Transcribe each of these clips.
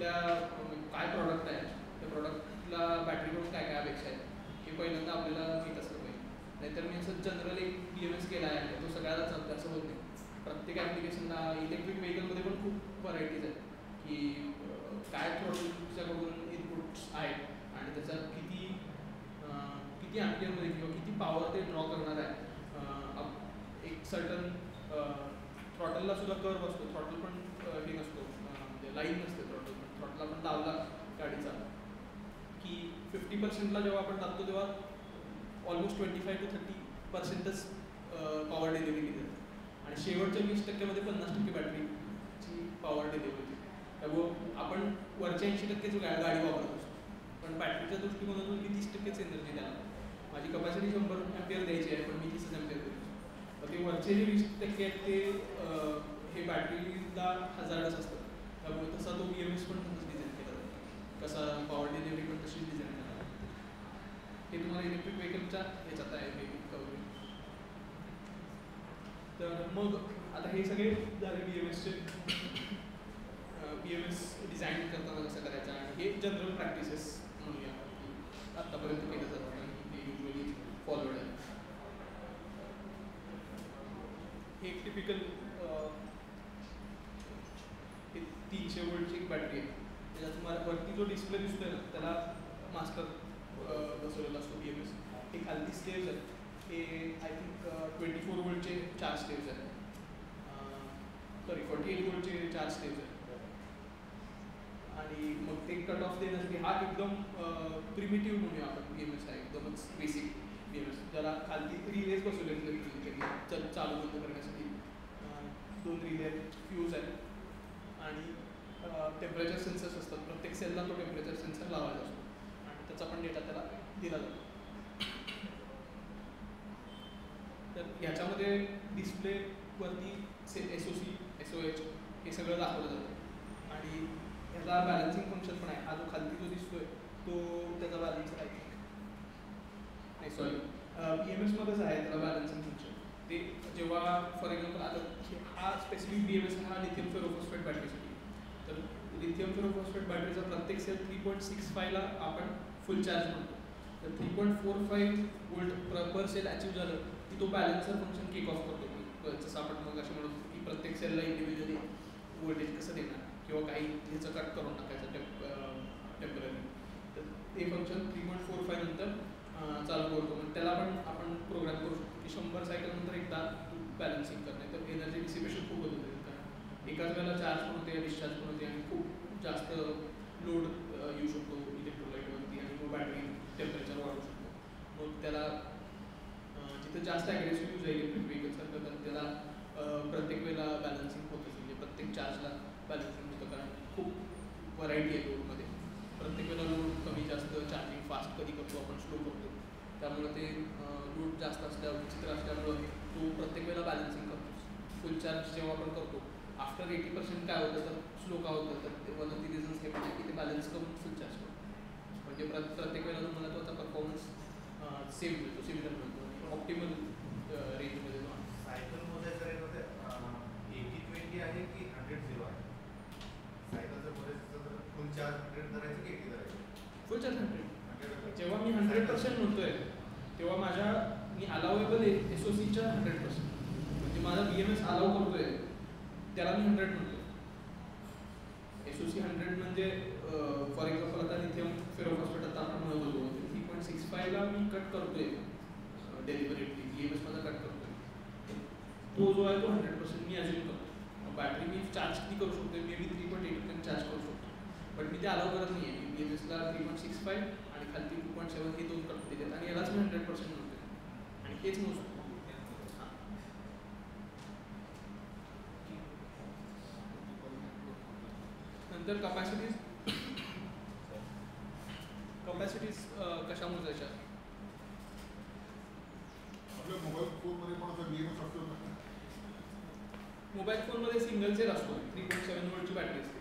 कुठल्या काय प्रॉडक्ट आहे, त्या प्रॉडक्टला बॅटरीकडून काय काय अपेक्षा आहेत हे पहिल्यांदा आपल्याला माहीत असलं पाहिजे. नाहीतर मी असं जनरल एक BMS केला आहे तो सगळ्याला चालतं असं होत नाही. प्रत्येक ॲप्लिकेशनला इलेक्ट्रिक व्हेकलमध्ये पण खूप व्हरायटीज आहेत की काय थ्रॉटलच्याकडून इनपुट्स आहेत आणि त्याचा किती ॲम्पियरमध्ये किंवा किती पॉवर ते ड्रॉ करणार आहे. एक सर्टन थ्रॉटलला सुद्धा कर्व असतो, थ्रॉटल पण हे नसतो, म्हणजे लाईन नसते थ्रॉटल, पण थ्रॉटल आपण दाबला गाडीचा की 50%ला जेव्हा आपण दाबतो तेव्हा ऑलमोस्ट 25 to 30%च पॉवर डिलिव्हरी दिली जाते आणि शेवटच्या 20% 50% बॅटरीची पॉवर डिलिव्हरी होते. त्यामुळं आपण वरच्या 80%च गाडी वापरत असतो, पण बॅटरीच्या दृष्टिकोनातून मी 30%च एनर्जी द्यायला. माझी कपॅसिटी 100 अँपियर द्यायची आहे, पण मी 30 अँपियर देतो. तर ते वरचे जे 20% आहेत ते हे बॅटरीला हजार्डस असतात. त्यामुळे तसा तो BMS पण तसंच डिझाईन केला जातो, कसा पॉवर डिलिव्हरी पण तशीच डिझाईन केला जातो. हे तुम्हाला इलेक्ट्रिक व्हेकलच्या ह्याच्यात आहे मे बी कवरेज. तर मग आता हे सगळे झाले BMSचे. BMS डिझाईन करताना कसं करायचं आणि हे जनरल प्रॅक्टिसेस म्हणूया की आत्तापर्यंत केलं जातं आणि हे युजली फॉलोड आहे. एक टिपिकल 300 वोल्टची एक बॅटरी आहे. त्याच्यात तुम्हाला वरती जो डिस्प्ले दिसतोय ना त्याला मास्टर बसवलेला असतो BMS. हे खालती स्टेव्स आहेत, हे आय थिंक 24 वोल्टचे 4 स्टेव्स आहेत, सॉरी 48 वोल्टचे 4 स्टेव्स आहेत. आणि मग ते कट ऑफ देण्यासाठी हा एकदम प्रिमिटिव्ह म्हणूया आपण BMS आहे, एकदमच बेसिक BMS, ज्याला खालती रिलेज बसवले चालू बंद करण्यासाठी 2 रिले फ्यूज आहेत आणि टेम्परेचर सेन्सर्स असतात. प्रत्येक सेलला तो टेम्परेचर सेन्सर लावायचा असतो आणि त्याचा पण डेटा त्याला दिला जातो. तर ह्याच्यामध्ये डिस्प्लेवरती SOC, SOH हे सगळं दाखवलं जातं आणि ह्याचा बॅलन्सिंग फंक्शन पण आहे. हा जो खालती जो दिसतोय तो त्याचा बॅलन्सर आहे, नाही सॉरी BMSमध्येच आहे त्याला बॅलन्सिंग फंक्शन. ते जेव्हा फॉर एक्झाम्पल आता हा स्पेसिफिक BMS हा लिथियम फेरोफॉस्फेट बॅटरीसाठी. तर लिथियम फेरोफॉस्फेट बॅटरीचा प्रत्येक सेल 3.65ला आपण फुल चार्ज म्हणतो. तर 3.45 वोल्ट पर सेल अचीव झालं की तो बॅलन्सर फंक्शन किक ऑफ करतो. जसं आपण मग असे म्हणतो की प्रत्येक सेलला इंडिव्हिज्युअली वोल्टेज कसं देणार किंवा काही ह्याचं कट करून टाकायचं टेम्पररी. तर ते फंक्शन 3.45 नंतर चालू करतो. मग त्याला पण आपण प्रोग्राम करू शकतो की 100 सायकल नंतर एकदा बॅलन्सिंग करणे. तर एनर्जी डिसिपेशन खूप होत होते, कारण एकाच वेळेला चार्ज पण होते, डिस्चार्ज पण होते आणि खूप जास्त लोड येऊ शकतो इलेक्ट्रोलाइटवरती आणि मग बॅटरी टेम्परेचर वाढू शकतो. मग त्याला जिथं जास्त ॲग्रेसिव्ह यूज आहे इलेक्ट्रिक व्हेकलसारखं तर त्याला प्रत्येक वेळेला बॅलन्सिंग होतं, म्हणजे प्रत्येक चार्जला बॅलन्सिंग होतं, कारण खूप व्हरायटी आहे लोडमध्ये. प्रत्येक वेळेला लोड कमी जास्त, चार्जिंग फास्ट कधी करतो आपण, स्लो करतो. त्यामुळे ते लोड जास्त असल्यावर विचित्र असल्यामुळं तो प्रत्येक वेळेला बॅलन्सिंग करतो. फुल चार्ज जेव्हा आपण करतो आफ्टर 80% काय होतं तर स्लो का होतं, तर ते वन ऑफ द रिझन्स हे म्हणजे की ते बॅलन्स करून फुल चार्ज करतो. म्हणजे प्रत्येक वेळेला तुम्हाला त्याचा परफॉर्मन्स सेम मिळतो, सिमिलर मिळतो आणि ऑप्टिमल रेंजमध्ये. सायकलमध्ये जर 80-20 आहे की 100-0 आहे? सायकलचं बोलायचं तर फुल चार्ज 100 करायचं की 80 करायचं? फुल चार्ज 100. जेव्हा मी 100% म्हणतोय तेव्हा मी अलाउएबल SOCच्या 100%, म्हणजे माझा BMS अलाउ करतोय त्याला मी 100 म्हणतोय. SOC 100 म्हणजे फॉर एक्झाम्पल आता लिथियम फेरोफॉस्फेट आता आपण म्हणत होतो 3.65ला मी कट करतोय डेलिव्हरेटली, BMS माझा कट करतोय. तो जो आहे तो 100% मी अज्युम करतो. बॅटरी मी चार्ज किती करू शकतो, मे बी 3.8 चार्ज करू शकतो, बट मी ते अलाउ करत नाही आहे. BMSला 3.65 आणि खालती 2.7 हे 2 कट देतात आणि यालाच मी 100% म्हणतोय आणि हेच मोजतो. नंतर कपॅसिटीज कशा मोजायच्या? मोबाईल फोनमध्ये सिंगल सेल असतो, 3.7 वोल्टची बॅटरी असते.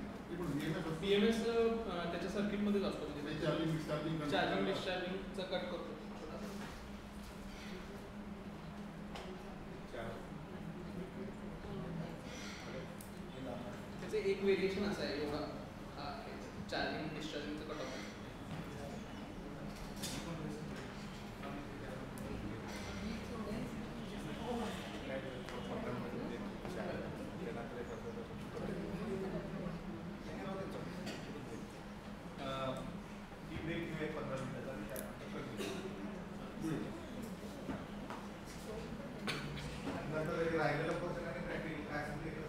BMS त्याच्या सर्किटमध्येच असतो, म्हणजे चार्जिंग डिस्चार्जिंगचा कट करतो. त्याचे एक व्हेरिएशन असं आहे एवढा नंतर राहिलेला पोर्शन आणि प्रॅक्टिकल काय असेल ते करू.